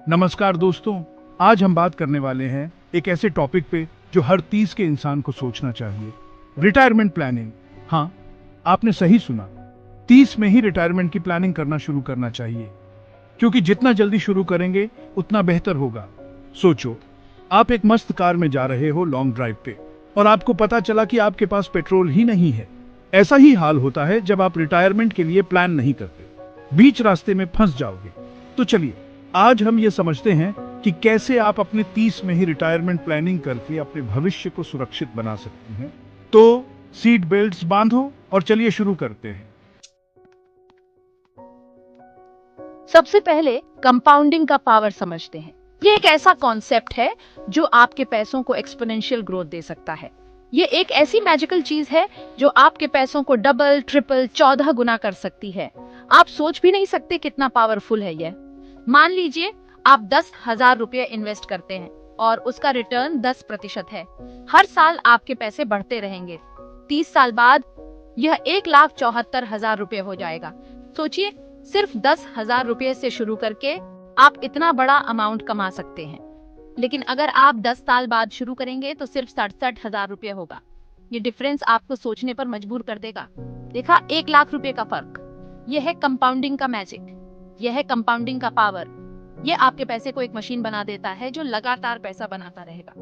नमस्कार दोस्तों, आज हम बात करने वाले हैं एक ऐसे टॉपिक पे जो हर 30 के इंसान को सोचना चाहिए। Retirement planning. हाँ, आपने सही सुना। 30 में ही रिटायरमेंट की प्लानिंग करना शुरू करना चाहिए, क्योंकि जितना जल्दी शुरू करेंगे उतना बेहतर होगा। सोचो, आप एक मस्त कार में जा रहे हो लॉन्ग ड्राइव पे और आपको पता चला कि आपके पास पेट्रोल ही नहीं है। ऐसा ही हाल होता है जब आप रिटायरमेंट के लिए प्लान नहीं करते, बीच रास्ते में फंस जाओगे। तो चलिए, आज हम ये समझते हैं कि कैसे आप अपने 30 में ही रिटायरमेंट प्लानिंग करके अपने भविष्य को सुरक्षित बना सकते हैं। तो सीट बेल्ट्स बांधो और चलिए शुरू करते हैं। सबसे पहले कंपाउंडिंग का पावर समझते हैं। ये एक ऐसा कॉन्सेप्ट है जो आपके पैसों को एक्सपोनेंशियल ग्रोथ दे सकता है। ये एक ऐसी मैजिकल चीज है जो आपके पैसों को डबल, ट्रिपल, 14 गुना कर सकती है। आप सोच भी नहीं सकते कितना पावरफुल है यह। मान लीजिए आप 10,000 रुपये इन्वेस्ट करते हैं और उसका रिटर्न 10% है। हर साल आपके पैसे बढ़ते रहेंगे। 30 साल बाद यह 1,74,000 रुपये हो जाएगा। सोचिए, सिर्फ 10,000 रुपये से शुरू करके आप इतना बड़ा अमाउंट कमा सकते हैं। लेकिन अगर आप 10 साल बाद शुरू करेंगे तो सिर्फ 67,000 रुपये होगा। ये डिफरेंस आपको सोचने पर मजबूर कर देगा। देखा, 1,00,000 रुपये का फर्क। यह है कंपाउंडिंग का मैजिक, यह है कंपाउंडिंग का पावर। यह आपके पैसे को एक मशीन बना देता है जो लगातार पैसा बनाता रहेगा।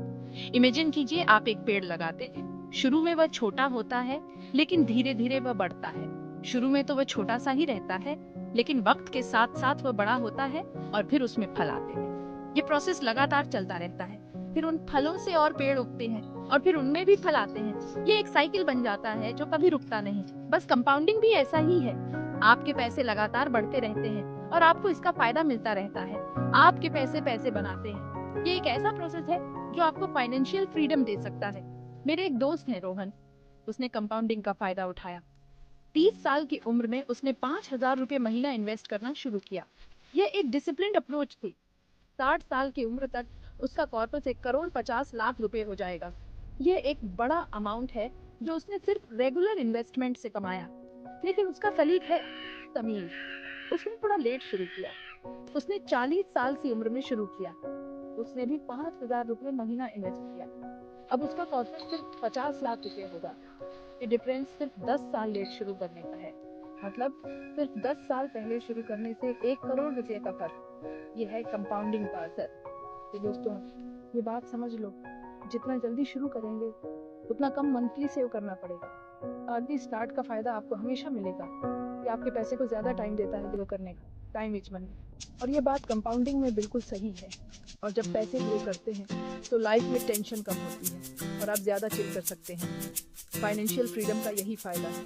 इमेजिन कीजिए, आप एक पेड़ लगाते हैं। शुरू में वह छोटा होता है, लेकिन धीरे धीरे वह बढ़ता है। शुरू में तो वह छोटा सा ही रहता है, लेकिन वक्त के साथ साथ वह बड़ा होता है और फिर उसमें फल आते हैं। ये प्रोसेस लगातार चलता रहता है। फिर उन फलों से और पेड़ उगते हैं और फिर उनमें भी फल आते हैं। ये एक साइकिल बन जाता है जो कभी रुकता नहीं। बस कंपाउंडिंग भी ऐसा ही है। आपके पैसे लगातार बढ़ते रहते हैं और आपको इसका फायदा मिलता रहता है। आपके पैसे पैसे बनाते हैं। ये एक ऐसा प्रोसेस है जो आपको फाइनेंशियल फ्रीडम दे सकता है। मेरे एक दोस्त है रोहन, उसने कंपाउंडिंग का फायदा उठाया। 30 साल की उम्र में उसने 5,000 रुपये महीना इन्वेस्ट करना शुरू किया। यह एक डिसिप्लिन्ड अप्रोच थी। 60 साल की उम्र तक उसका कॉर्पस 1,50,00,000 रुपए हो जाएगा। यह एक बड़ा अमाउंट है जो उसने सिर्फ रेगुलर इन्वेस्टमेंट से कमाया। लेकिन उसका सलीक है तमीज। उसने थोड़ा लेट शुरू किया। उसने 40 साल की उम्र में शुरू किया। उसने भी 5,000 रुपये महीना इन्वेस्ट किया। अब उसका कॉर्पस सिर्फ 50 लाख रुपए होगा। ये डिफरेंस सिर्फ 10 साल लेट शुरू करने का है। मतलब सिर्फ 10 साल पहले शुरू करने से 1 करोड़ रुपए का फर्क। ये है कंपाउंडिंग का असर। तो दोस्तों, ये बात समझ लो, जितना जल्दी शुरू करेंगे उतना कम मंथली सेव करना पड़ेगा। अर्ली स्टार्ट का फायदा आपको हमेशा मिलेगा। ये आपके पैसे को ज्यादा टाइम देता है ग्रो करने का, टाइम इज मनी। और ये बात कंपाउंडिंग में बिल्कुल सही है। और जब पैसे ग्रो करते हैं तो लाइफ में टेंशन कम होती है और आप ज्यादा चिल कर सकते हैं। फाइनेंशियल फ्रीडम का यही फायदा है।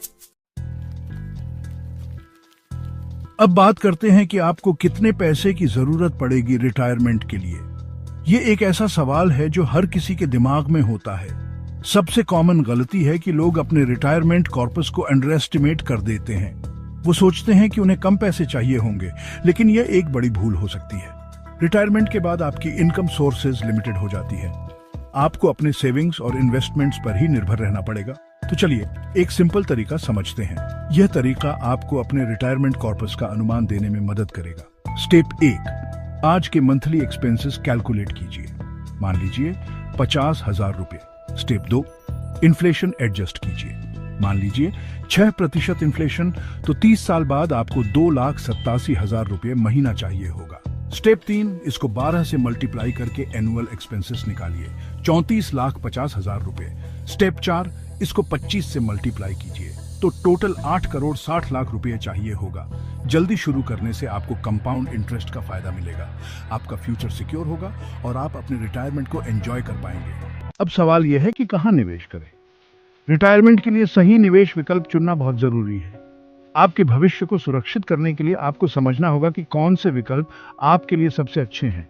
अब बात करते हैं कि आपको कितने पैसे की जरूरत पड़ेगी रिटायरमेंट के लिए। ये एक ऐसा सवाल है जो हर किसी के दिमाग में होता है। सबसे कॉमन गलती है कि लोग अपने रिटायरमेंट कॉर्पस को अंडर एस्टिमेट कर देते हैं। वो सोचते हैं कि उन्हें कम पैसे चाहिए होंगे, लेकिन यह एक बड़ी भूल हो सकती है। रिटायरमेंट के बाद आपकी इनकम सोर्सेज लिमिटेड हो जाती है। आपको अपने सेविंग्स और इन्वेस्टमेंट्स पर ही निर्भर रहना पड़ेगा। तो चलिए, एक सिंपल तरीका समझते हैं। यह तरीका आपको अपने रिटायरमेंट कॉर्पस का अनुमान देने में मदद करेगा। स्टेप 1, आज के मंथली एक्सपेंसेस कैलकुलेट कीजिए। मान लीजिए 50,000 रुपए। स्टेप 2, इन्फ्लेशन एडजस्ट कीजिए। मान लीजिए 6% इन्फ्लेशन, तो 30 साल बाद आपको 2,87,000 रुपये महीना चाहिए होगा। स्टेप 3, इसको 12 से मल्टीप्लाई करके एनुअल एक्सपेंसेस निकालिए, 34,50,000 रुपये। स्टेप 4, इसको 25 से मल्टीप्लाई कीजिए, तो टोटल 8,60,00,000 रुपये चाहिए होगा। जल्दी शुरू करने से आपको कंपाउंड इंटरेस्ट का फायदा मिलेगा, आपका फ्यूचर सिक्योर होगा और आप अपने रिटायरमेंट को एंजॉय कर पाएंगे। अब सवाल यह है कि कहाँ निवेश करें। रिटायरमेंट के लिए सही निवेश विकल्प चुनना बहुत जरूरी है। आपके भविष्य को सुरक्षित करने के लिए आपको समझना होगा कि कौन से विकल्प आपके लिए सबसे अच्छे हैं।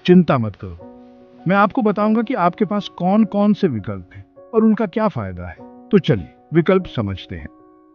चिंता मत करो, मैं आपको बताऊंगा कि आपके पास कौन कौन से विकल्प हैं और उनका क्या फायदा है। तो चलिए विकल्प समझते हैं।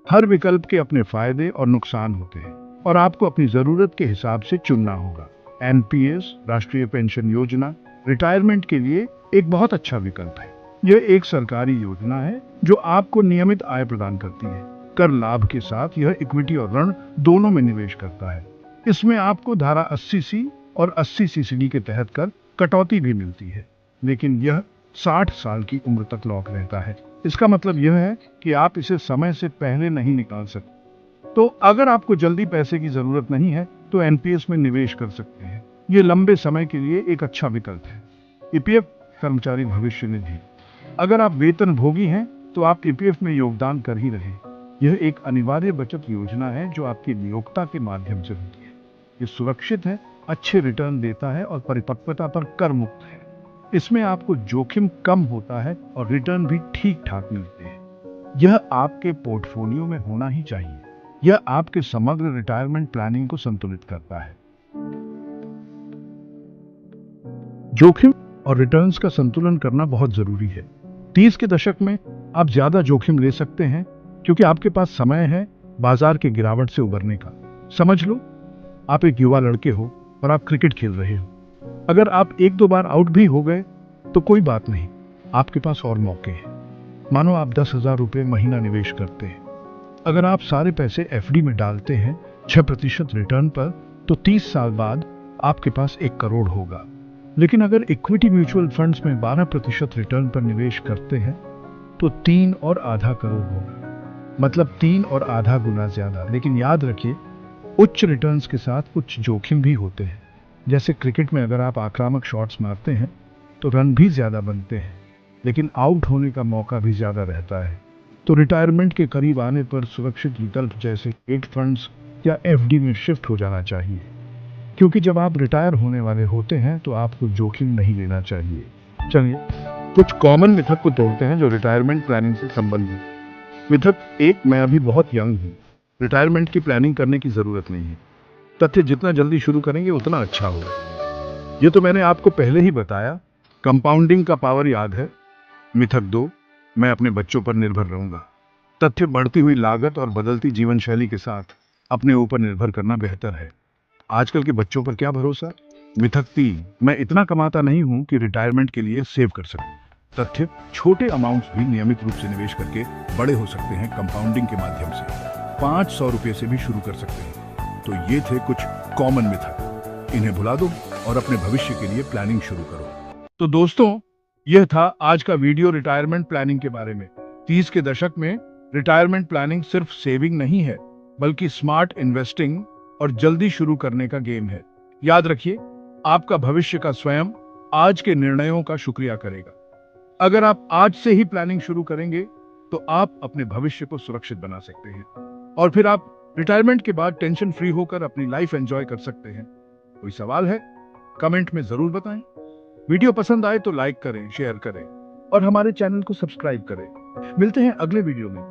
हर विकल्प के अपने फायदे और नुकसान होते हैं और आपको अपनी जरूरत के हिसाब से चुनना होगा। एनपीएस, राष्ट्रीय पेंशन योजना, रिटायरमेंट के लिए एक बहुत अच्छा विकल्प है। यह एक सरकारी योजना है जो आपको नियमित आय प्रदान करती है। कर लाभ के साथ यह इक्विटी और ऋण दोनों में निवेश करता है। इसमें आपको धारा 80C और 80 सीसीडी के तहत कर कटौती भी मिलती है, लेकिन यह 60 साल की उम्र तक लॉक रहता है। इसका मतलब यह है कि आप इसे समय से पहले नहीं निकाल सकते। तो अगर आपको जल्दी पैसे की जरूरत नहीं है तो एनपीएस में निवेश कर सकते हैं। ये लंबे समय के लिए एक अच्छा विकल्प है। ईपीएफ कर्मचारी भविष्य निधि, अगर आप वेतन भोगी हैं तो आप ईपीएफ में योगदान कर ही रहे। यह एक अनिवार्य बचत योजना है जो आपकी नियोक्ता के माध्यम से होती है। ये सुरक्षित है, अच्छे रिटर्न देता है और परिपक्वता पर कर मुक्त है। इसमें आपको जोखिम कम होता है और रिटर्न भी ठीक ठाक मिलते हैं। यह आपके पोर्टफोलियो में होना ही चाहिए। यह आपके समग्र रिटायरमेंट प्लानिंग को संतुलित करता है। जोखिम और रिटर्न्स का संतुलन करना बहुत जरूरी है। 30 के दशक में आप ज्यादा जोखिम ले सकते हैं क्योंकि आपके पास समय है बाजार के गिरावट से उबरने का। समझ लो आप एक युवा लड़के हो और आप क्रिकेट खेल रहे हो। अगर आप एक दो बार आउट भी हो गए तो कोई बात नहीं, आपके पास और मौके हैं। मानो आप 10,000 रुपये महीना निवेश करते हैं। अगर आप सारे पैसे एफडी में डालते हैं 6% रिटर्न पर, तो 30 साल बाद आपके पास 1 करोड़ होगा। लेकिन अगर इक्विटी म्यूचुअल फंड्स में 12% रिटर्न पर निवेश करते हैं तो 3.25 करोड़ होगा, मतलब 3.5 गुना ज्यादा। लेकिन याद रखिए, उच्च रिटर्न्स के साथ उच्च जोखिम भी होते हैं। जैसे क्रिकेट में अगर आप आक्रामक शॉट्स मारते हैं तो रन भी ज्यादा बनते हैं, लेकिन आउट होने का मौका भी ज्यादा रहता है। तो रिटायरमेंट के करीब आने पर सुरक्षित विकल्प जैसे हेज फंड्स या एफडी में शिफ्ट हो जाना चाहिए, क्योंकि जब आप रिटायर होने वाले होते हैं तो आपको जोखिम नहीं लेना चाहिए। चलिए कुछ कॉमन मिथक को तोड़ते हैं जो रिटायरमेंट प्लानिंग से संबंधित। मिथक 1, मैं अभी बहुत यंग हूँ, रिटायरमेंट की प्लानिंग करने की जरूरत नहीं है। तथ्य, जितना जल्दी शुरू करेंगे उतना अच्छा होगा। ये तो मैंने आपको पहले ही बताया। कंपाउंडिंग का पावर याद है। मिथक 2, मैं अपने बच्चों पर निर्भर रहूंगा। तथ्य, बढ़ती हुई लागत और बदलती जीवन शैली के साथ अपने ऊपर निर्भर करना बेहतर है। आजकल के बच्चों पर क्या भरोसा। मिथक 3, मैं इतना कमाता नहीं हूं कि रिटायरमेंट के लिए सेव कर सकूं। तथ्य, छोटे अमाउंट्स भी नियमित रूप से निवेश करके बड़े हो सकते हैं कंपाउंडिंग के माध्यम से। 500 रुपये से भी शुरू कर सकते हैं। तो ये थे कुछ कॉमन मिथक। इन्हें भुला दो और अपने भविष्य के लिए प्लानिंग शुरू करो। तो दोस्तों, यह था आज का वीडियो रिटायरमेंट प्लानिंग के बारे में। 30 के दशक में रिटायरमेंट प्लानिंग सिर्फ सेविंग नहीं है, बल्कि स्मार्ट इन्वेस्टिंग और जल्दी शुरू करने का गेम है। याद रखिए, आपका भविष्य का स्वयं आज के निर्णयों का शुक्रिया करेगा। अगर आप आज से ही प्लानिंग शुरू करेंगे तो आप अपने भविष्य को सुरक्षित बना सकते हैं और फिर आप रिटायरमेंट के बाद टेंशन फ्री होकर अपनी लाइफ एंजॉय कर सकते हैं। कोई सवाल है? कमेंट में जरूर बताएं। वीडियो पसंद आए तो लाइक करें, शेयर करें और हमारे चैनल को सब्सक्राइब करें। मिलते हैं अगले वीडियो में।